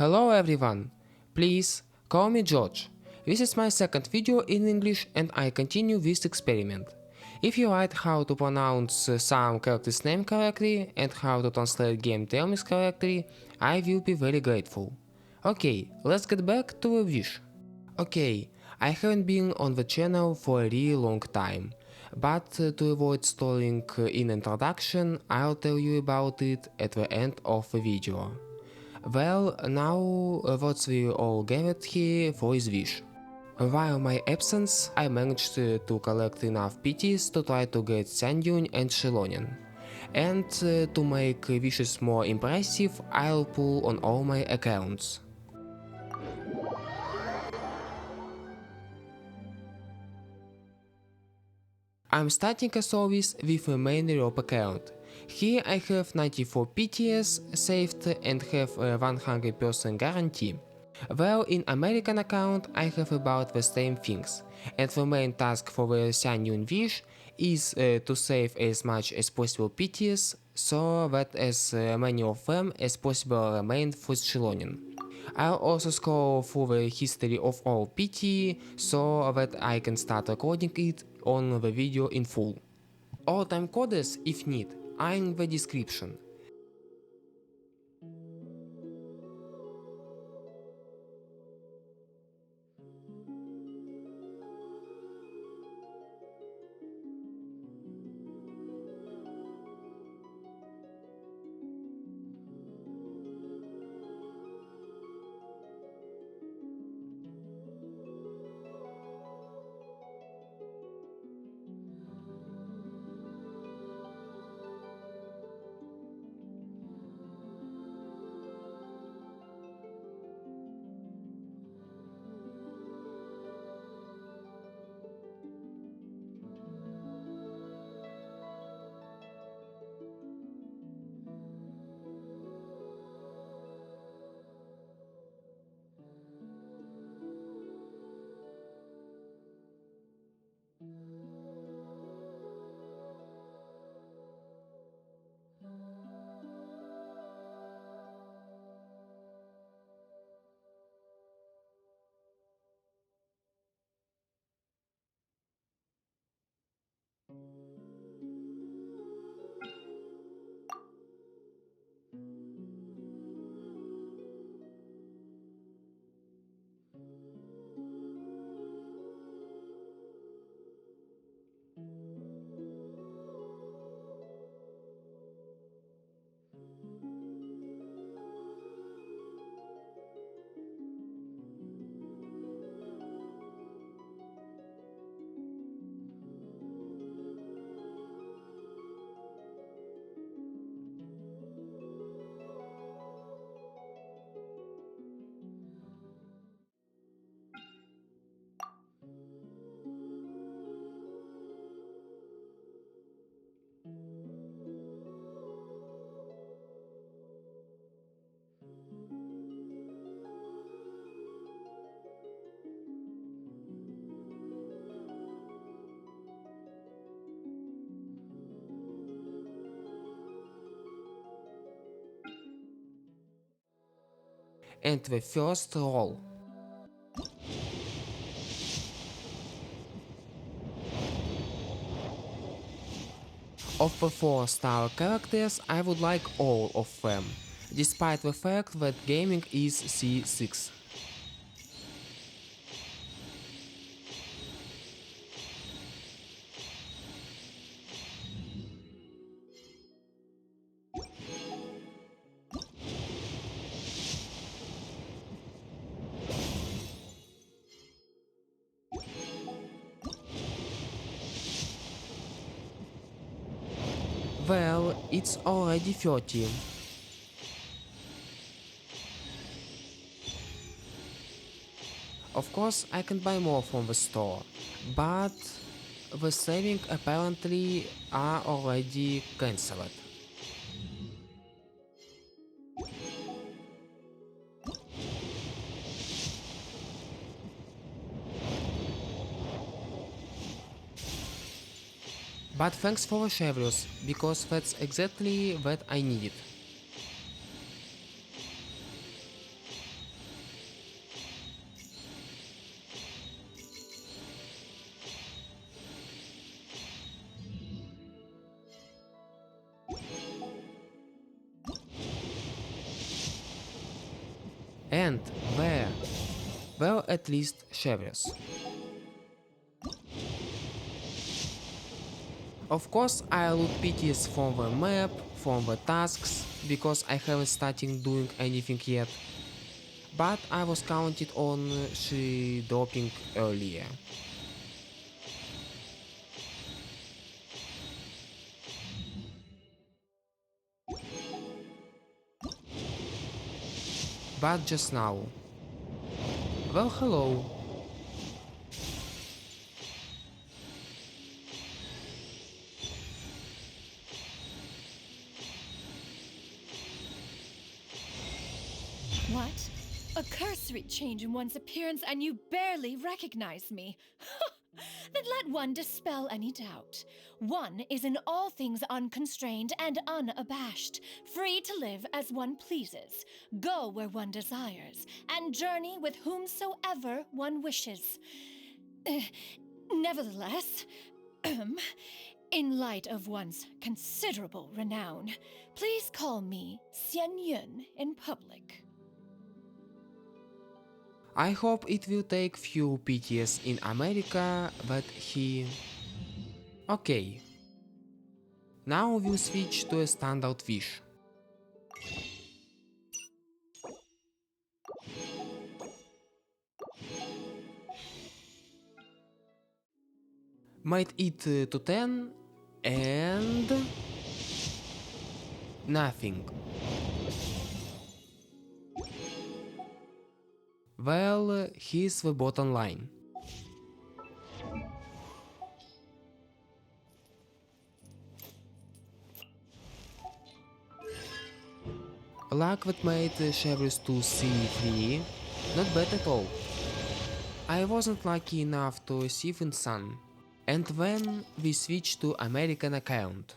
Hello everyone! Please call me George. This is my second video in English and I continue this experiment. If you like how to pronounce some characters' name correctly and how to translate game terms correctly, I will be very grateful. Okay, let's get back to the wish. Okay, I haven't been on the channel for a really long time, but to avoid stalling in introduction, I'll tell you about it at the end of the video. Well, now what we all gathered here for is wish. While my absence, I managed to collect enough PTs to try to get Xianyun and Xilonen. And to make wishes more impressive, I'll pull on all my accounts. I'm starting as always with a main Europe account. Here I have 94 PTS saved and have a 100% guarantee. Well, in American account I have about the same things, and the main task for the Xianyun wish is to save as much as possible PTS, so that as many of them as possible remain for Xilonen. I'll also scroll through the history of all PT so that I can start recording it on the video in full. All timecodes, if need, are in the description. And the first roll. Of the 4-star characters, I would like all of them, despite the fact that gaming is C6. Well, it's already 30. Of course, I can buy more from the store, but the savings apparently are already cancelled. But thanks for the Chevrolet, because that's exactly what I needed. And where? Well, at least Chevres. Of course, I loot PTs from the map, from the tasks, because I haven't started doing anything yet. But I was counted on she dropping earlier. But just now. Well, hello. What? A cursory change in one's appearance and you barely recognize me. Then let one dispel any doubt. One is in all things unconstrained and unabashed, free to live as one pleases, go where one desires, and journey with whomsoever one wishes. Nevertheless, in light of one's considerable renown, please call me Xianyun in public. I hope it will take few PTS in America, but he... Okay. Now we'll switch to a standard wish. Made it to 10 and... nothing. Well, here's the bottom line. Luck that made Chevres to C3, not bad at all. I wasn't lucky enough to receive in Sun. And then we switched to American account.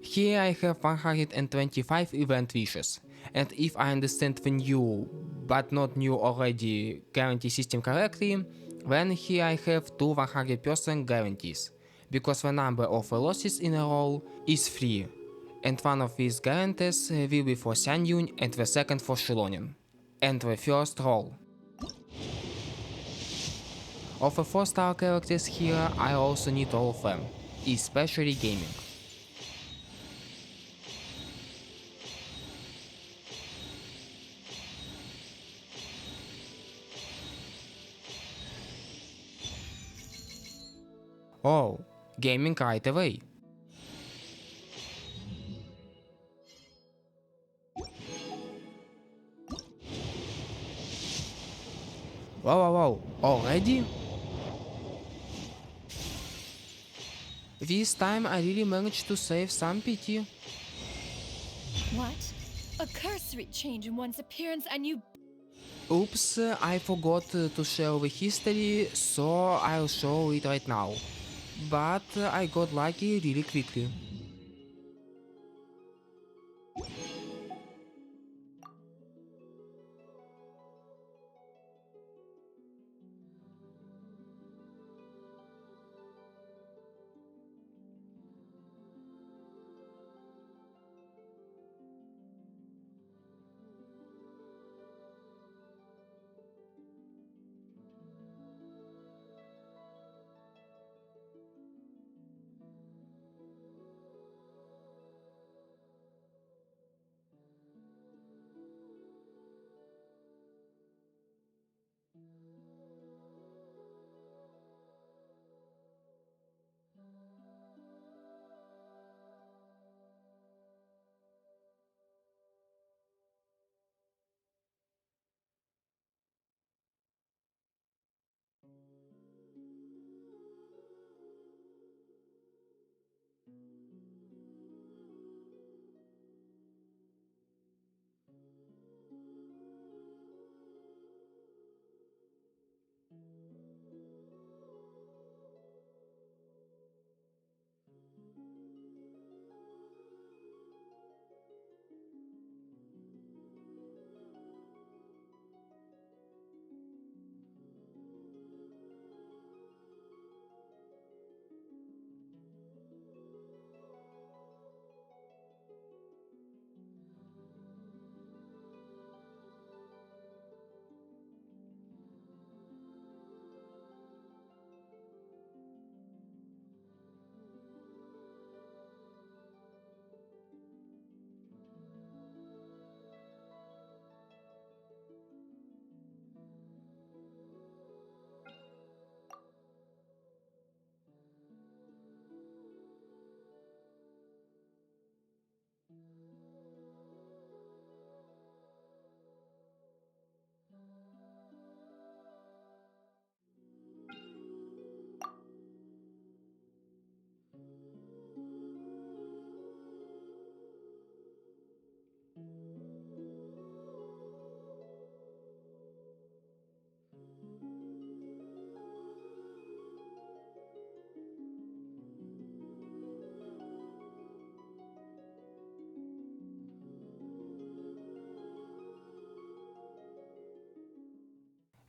Here I have 125 event wishes, and if I understand the new, but not new already, guarantee system correctly, then here I have two 100% guarantees, because the number of losses in a row is 3, and one of these guarantees will be for Xianyun and the second for Xilonen, and the first roll. Of the 4-star characters here I also need all of them, especially gaming. Oh, gaming right away. Wow, wow, wow, already? This time I really managed to save some PT. What? A cursory change in one's appearance and you... Oops, I forgot to share the history, so I'll show it right now. But I got lucky really quickly.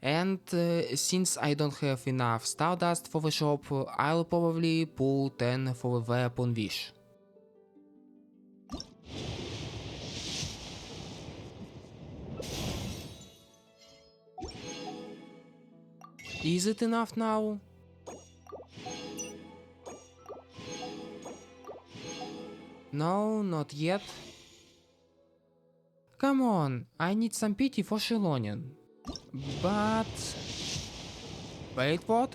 And since I don't have enough Stardust for the shop, I'll probably pull 10 for the weapon wish. Is it enough now? No, not yet. Come on, I need some pity for Xilonen. But... Wait, what?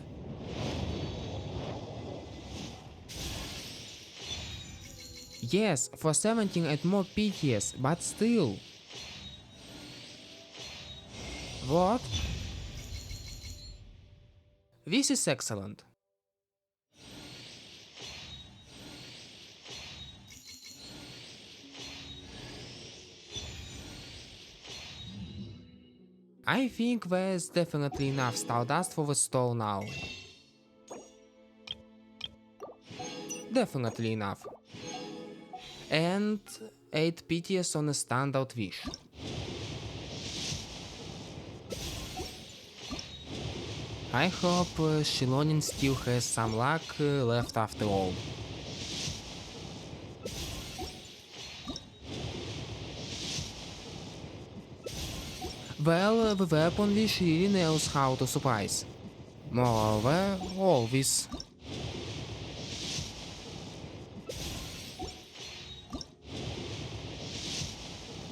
Yes, for 17 and more PTS, but still. What? This is excellent. I think there's definitely enough Stardust for the store now. Definitely enough. And 8 PTS on a standard wish. I hope Xilonen still has some luck left after all. Well, the weapon wish really knows how to surprise. Moreover, always.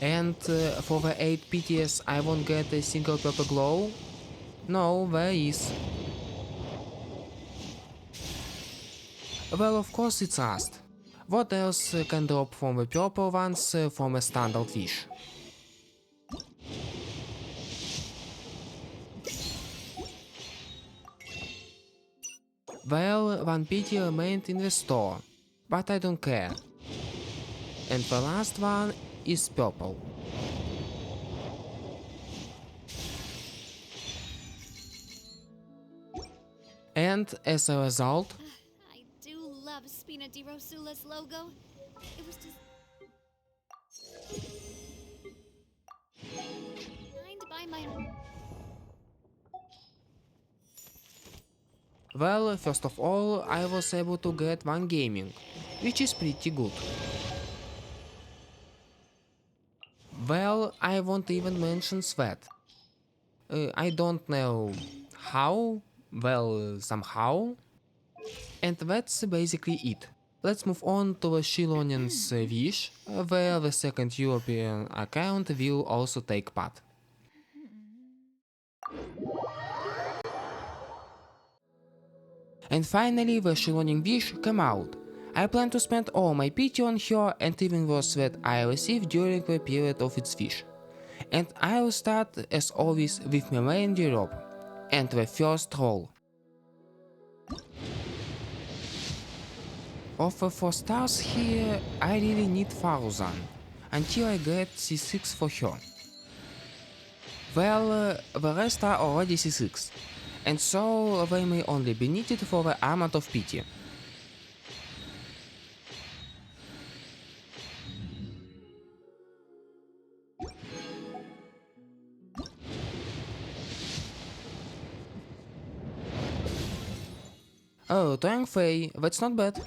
And for the 8 PTS I won't get a single purple glow? No, there is. Well, of course it's Rust. What else can drop from the purple ones from a standard wish? Well, 1 PT remained in the store, but I don't care. And the last one is purple. And as a result... I do love Spina di Rosula's logo. It was just... designed by my... Well, first of all, I was able to get 1 gaming, which is pretty good. Well, I won't even mention sweat. I don't know how, well, somehow. And that's basically it. Let's move on to the Xilonen's wish, where the second European account will also take part. And finally the Xilonen wish came out. I plan to spend all my pity on her and even worse that I received during the period of its wish. And I'll start as always with my main robe and the first roll. Of the 4 stars here, I really need 1000 until I get C6 for her. Well, the rest are already C6, and so they may only be needed for the Armament of Pity. Oh, Tang Fei, that's not bad.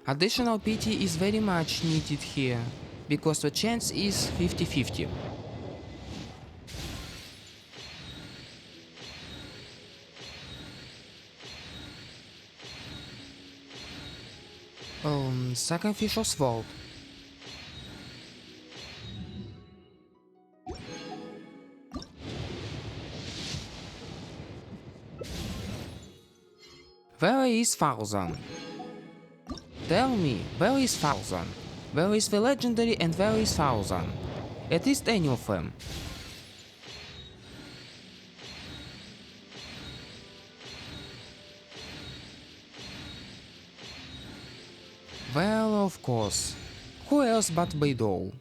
Additional pity is very much needed here, because the chance is 50-50. Sacrificial Sword. Where is 1000? Tell me, where is 1000? Where is the legendary and where is 1000? At least any of them. Well, of course. Who else but Beidou?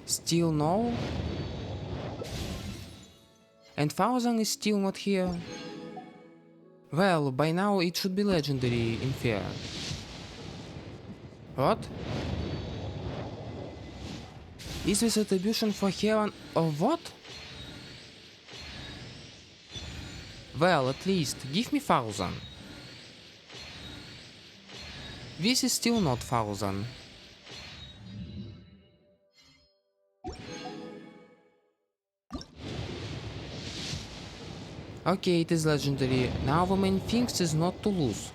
Still no? And 1000 is still not here? Well, by now it should be legendary in fair. What? Is this attribution for Heron or what? Well, at least give me 1000. This is still not 1000. Okay, it is legendary. Now the main thing is not to lose.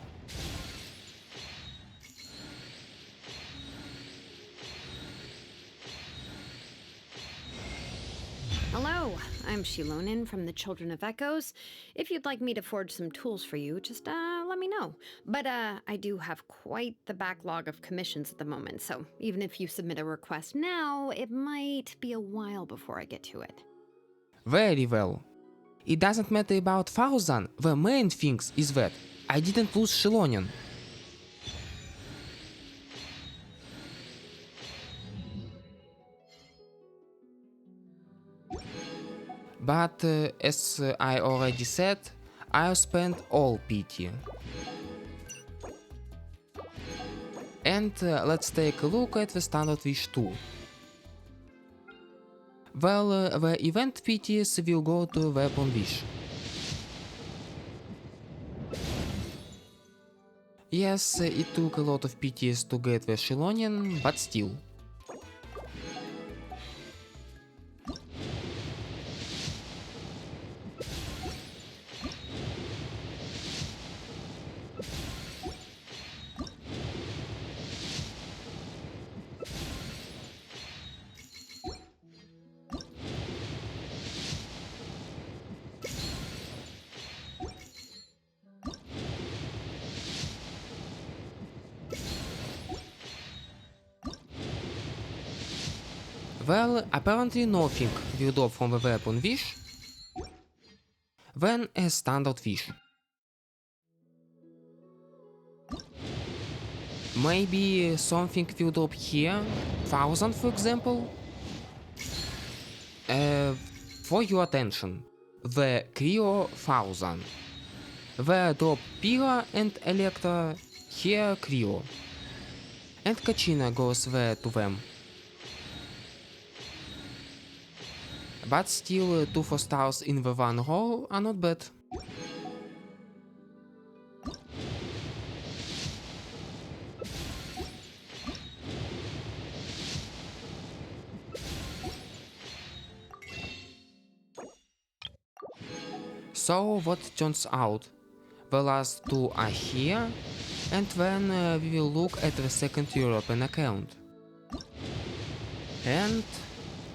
Hello, I'm Xilonen from the Children of Echoes. If you'd like me to forge some tools for you, just let me know. But I do have quite the backlog of commissions at the moment, so even if you submit a request now, it might be a while before I get to it. Very well. It doesn't matter about 1000, the main thing is that I didn't lose Xilonen. But as I already said, I'll spend all PT. And let's take a look at the standard wish too. Well, the event PTs will go to weapon wish. Yes, it took a lot of PTs to get the Xilonen, but still. Well, apparently nothing will drop from the weapon wish, then a standard wish. Maybe something will drop here, 1000 for example? For your attention, the Creo 1000. The drop Pira and Electra, here Creo. And Kachina goes there to them. But still, 2 4 stars in the one roll are not bad. So what turns out? The last 2 are here, and then we will look at the second European account. And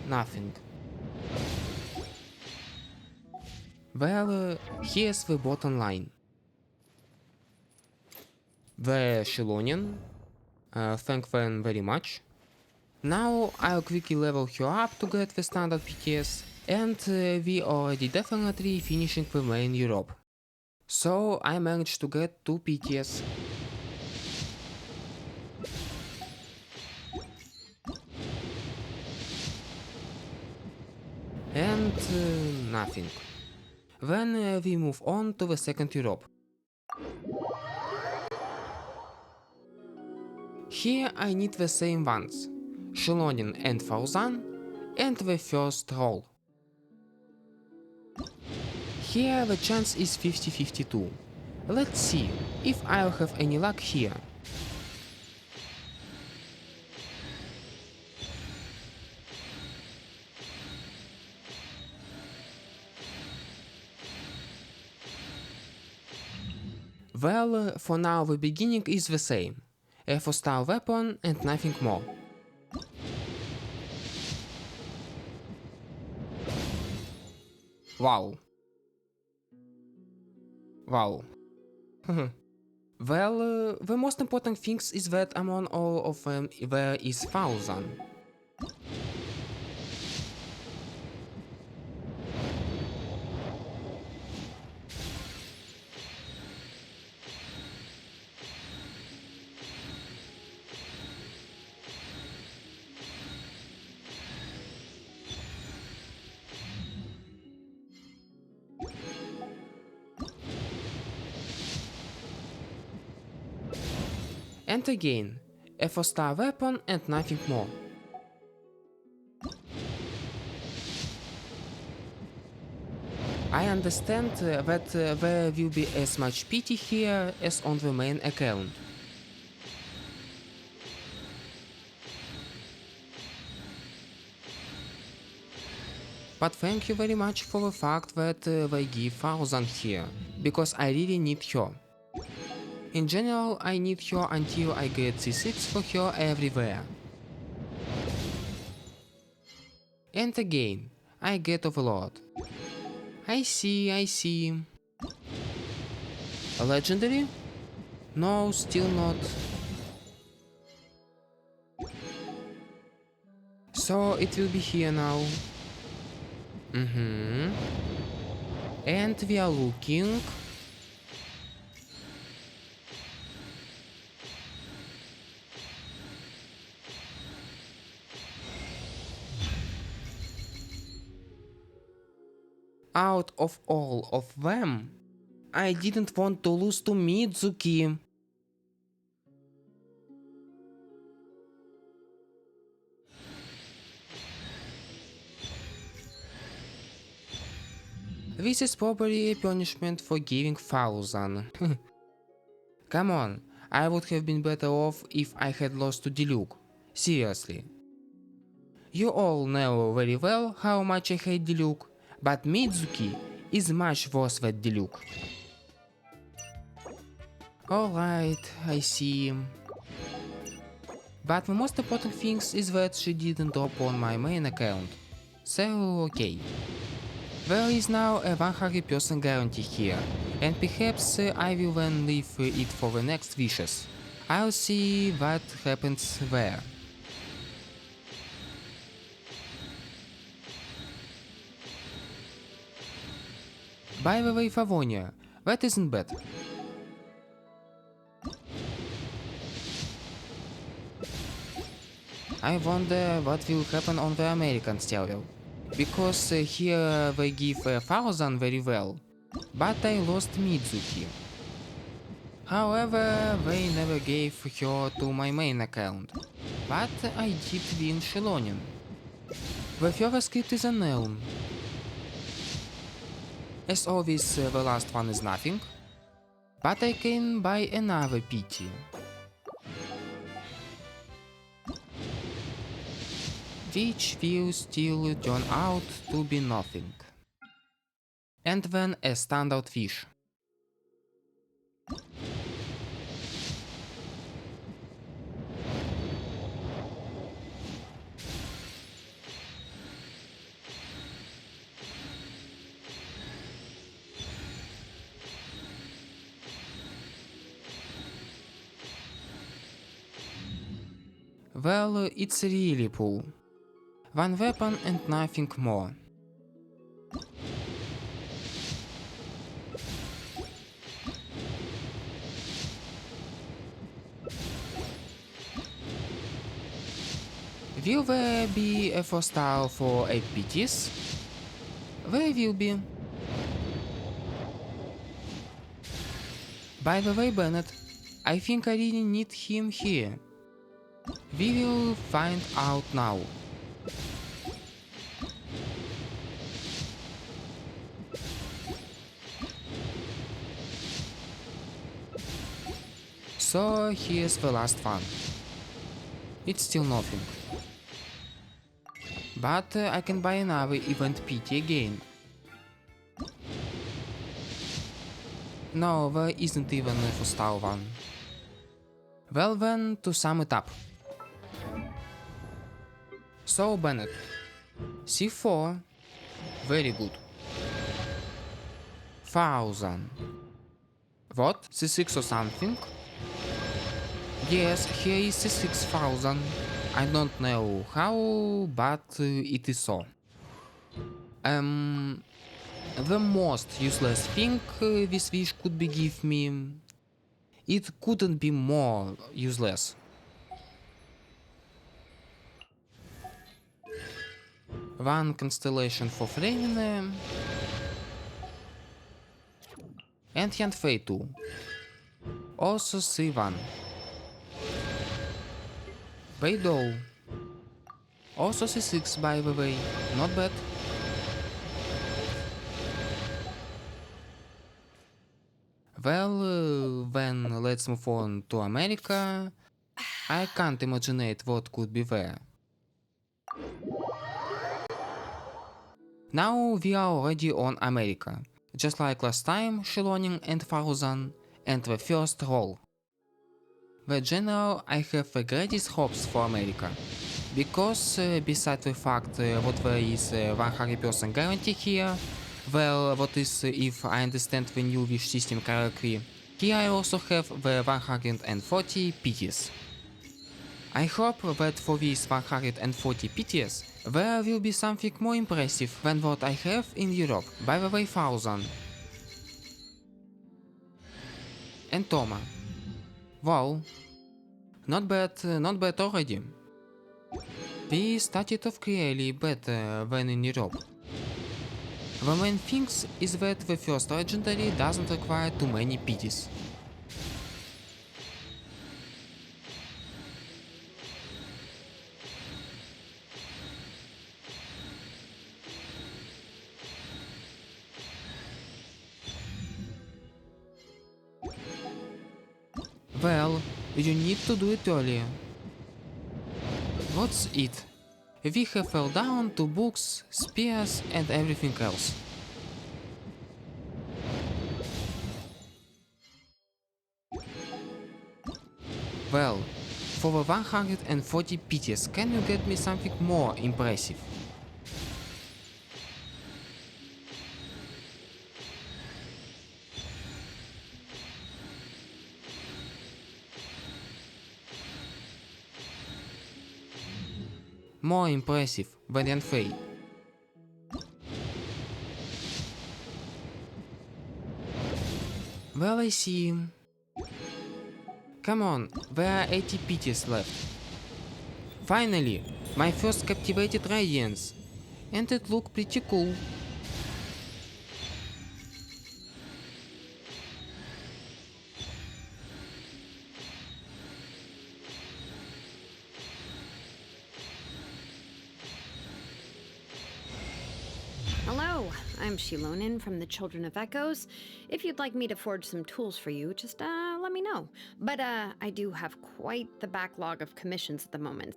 nothing. Well, here's the bottom line. The Xilonen, thank them very much. Now I'll quickly level her up to get the standard PTS, and we already definitely finishing the main Europe. So I managed to get 2 PTS. And nothing. Then we move on to the second Europe. Here I need the same ones, Xilonen and Fauzan, and the first roll. Here the chance is 50-52. Let's see if I'll have any luck here. Well, for now the beginning is the same. A 4-star weapon and nothing more. Wow. Wow. Well, the most important thing is that among all of them there is Fauzan. And again, a 4-star weapon and nothing more. I understand that there will be as much pity here as on the main account. But thank you very much for the fact that they give 1000 here, because I really need her. In general, I need her until I get C6 for her everywhere. And again, I get Overlord. I see. A legendary? No, still not. So it will be here now. And we are looking. Out of all of them, I didn't want to lose to Mitsuki. This is probably a punishment for giving 1000. Come on, I would have been better off if I had lost to Diluc. Seriously. You all know very well how much I hate Diluc, but Mitsuki is much worse than Diluc. Alright, I see. But the most important thing is that she didn't drop on my main account. So, okay. There is now a 100% guarantee here, and perhaps I will then leave it for the next wishes. I'll see what happens there. By the way, Favonia, that isn't bad. I wonder what will happen on the American server, because here they give 1000 very well, but I lost Mitsuki. However, they never gave her to my main account, but I did win Xilonen. The further script is unknown. As always, the last one is nothing, but I can buy another pity. Which will still turn out to be nothing. And then a standard fish. Well, it's really cool. One weapon and nothing more. Will there be a 4-star for 8 PTs? There will be. By the way, Bennett, I think I really need him here. We will find out now. So here's the last one. It's still nothing. But I can buy another event PT again. No, there isn't even a 4-star one. Well then, to sum it up. So Bennett, C4, very good. 1000. What? C6 or something? Yes, here is C6000. I don't know how, but it is so. The most useless thing this wish could be give me, it couldn't be more useless. One constellation for Fremine and Yanfei 2. Also C1. Beidou. Also C6 by the way, not bad. Well, then let's move on to America. I can't imagine what could be there. Now we are already on America, just like last time, Xianyun and Xilonen, and the first roll. The general, I have the greatest hopes for America, because besides the fact what there is 100% guarantee here, well, what is if I understand the new wish system correctly, here I also have the 140 PTs. I hope that for these 140 PTs, there will be something more impressive than what I have in Europe, by the way 1000. And Toma. Wow. Not bad already. We started off clearly better than in Europe. The main thing is that the first legendary doesn't require too many PTs. Well, you need to do it earlier. What's it? We have fell down to books, spears and everything else. Well, for the 140 PTs, can you get me something more impressive? More impressive than Yanfei. Well, I see. Come on, there are 80 PTs left. Finally, my first captivated radiance. And it looked pretty cool. Hello, I'm Xilonen from the Children of Echoes. If you'd like me to forge some tools for you, just let me know. But I do have quite the backlog of commissions at the moment.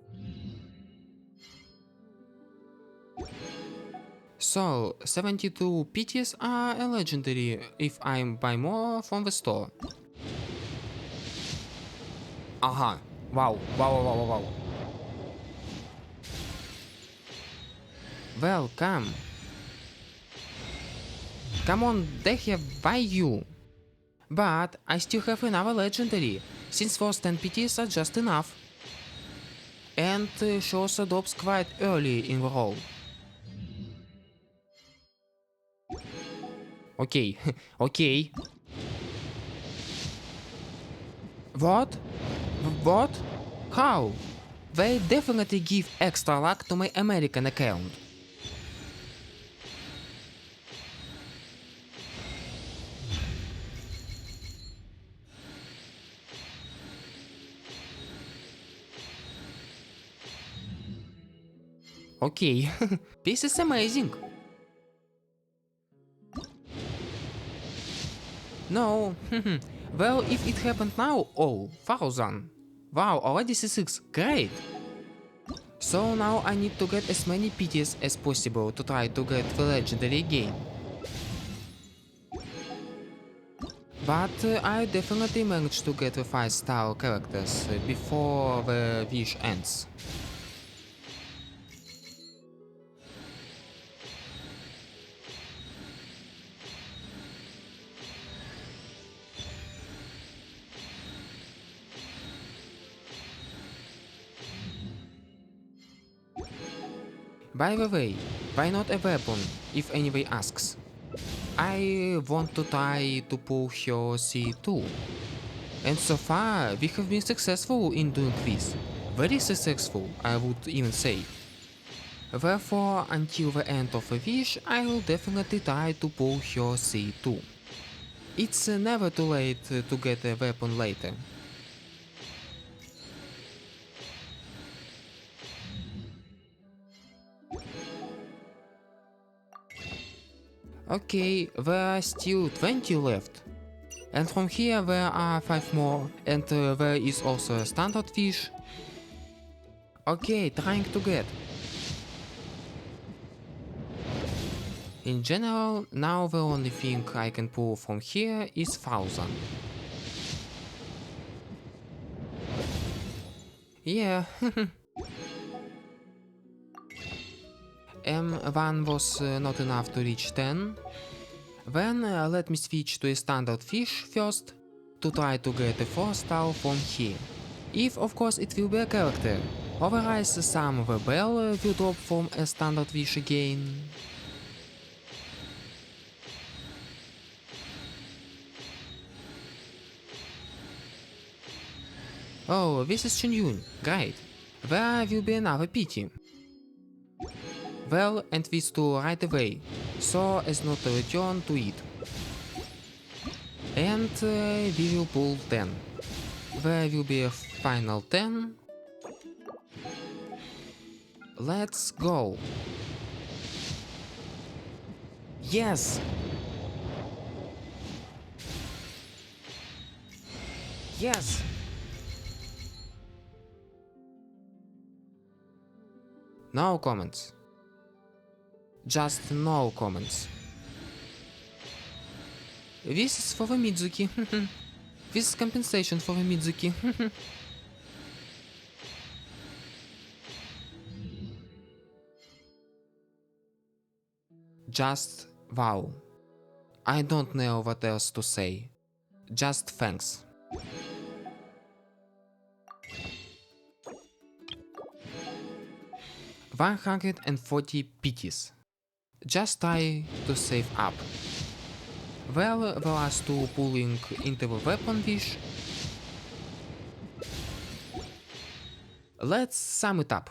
So, 72 PTs are a legendary if I buy more from the store. Aha, wow. Welcome. Come on, they have by you. But I still have another legendary, since first 10 PTs are just enough. And she also drops quite early in the roll. Okay, okay. What? What? How? They definitely give extra luck to my American account. Okay, this is amazing. No, well, if it happened now, oh, 1000. Wow, already C6, great. So now I need to get as many PTs as possible to try to get the legendary again. But I definitely managed to get the 5-star characters before the wish ends. By the way, why not a weapon, if anybody asks? I want to try to pull her C2. And so far, we have been successful in doing this. Very successful, I would even say. Therefore, until the end of the wish, I will definitely try to pull her C2. It's never too late to get a weapon later. Okay, there are still 20 left. And from here there are 5 more, and there is also a standard fish. Okay, trying to get. In general, now the only thing I can pull from here is Fursa. Yeah. M1 was not enough to reach 10. Then let me switch to a standard fish first, to try to get a 4 star from here. If of course it will be a character, otherwise some the bell will drop from a standard fish again. Oh, this is Xianyun, great. There will be another pity. Well, and these two right away, so as not to return to it. And we will pull 10. There will be a final 10. Let's go. Yes! Yes! No comments. Just no comments. This is for the Mizuki. This is compensation for the Mizuki. Just wow. I don't know what else to say. Just thanks. $140 pities. Just try to save up. Well, the last two pulling into the weapon wish. Let's sum it up.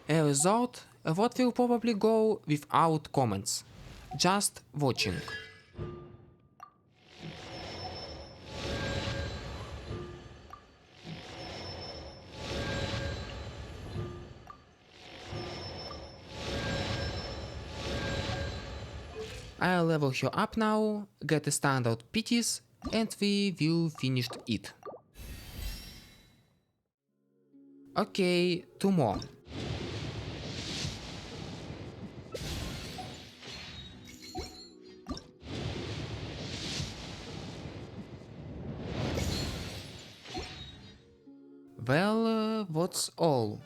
A result what will probably go without comments. Just watching. I'll level her up now, get a standard pities, and we will finish it. Okay, 2 more. Well, that's all.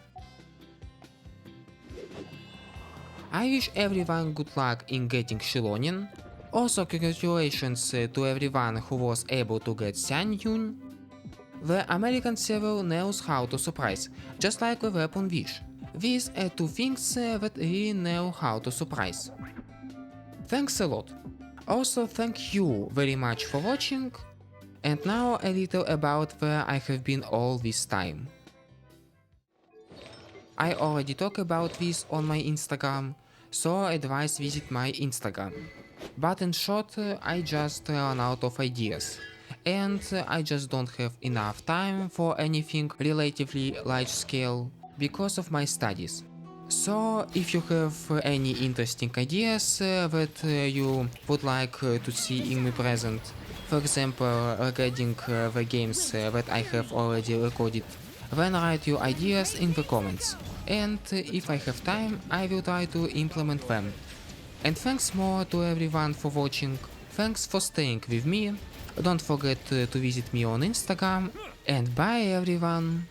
I wish everyone good luck in getting Xilonen. Also congratulations to everyone who was able to get Xianyun. The American server knows how to surprise, just like the weapon wish. These are two things that really know how to surprise. Thanks a lot. Also thank you very much for watching. And now a little about where I have been all this time. I already talked about this on my Instagram, so advise visit my Instagram. But in short, I just ran out of ideas, and I just don't have enough time for anything relatively large scale because of my studies. So if you have any interesting ideas that you would like to see in my present, for example regarding the games that I have already recorded, then write your ideas in the comments, and if I have time I will try to implement them. And thanks more to everyone for watching, thanks for staying with me, don't forget to visit me on Instagram, and bye everyone!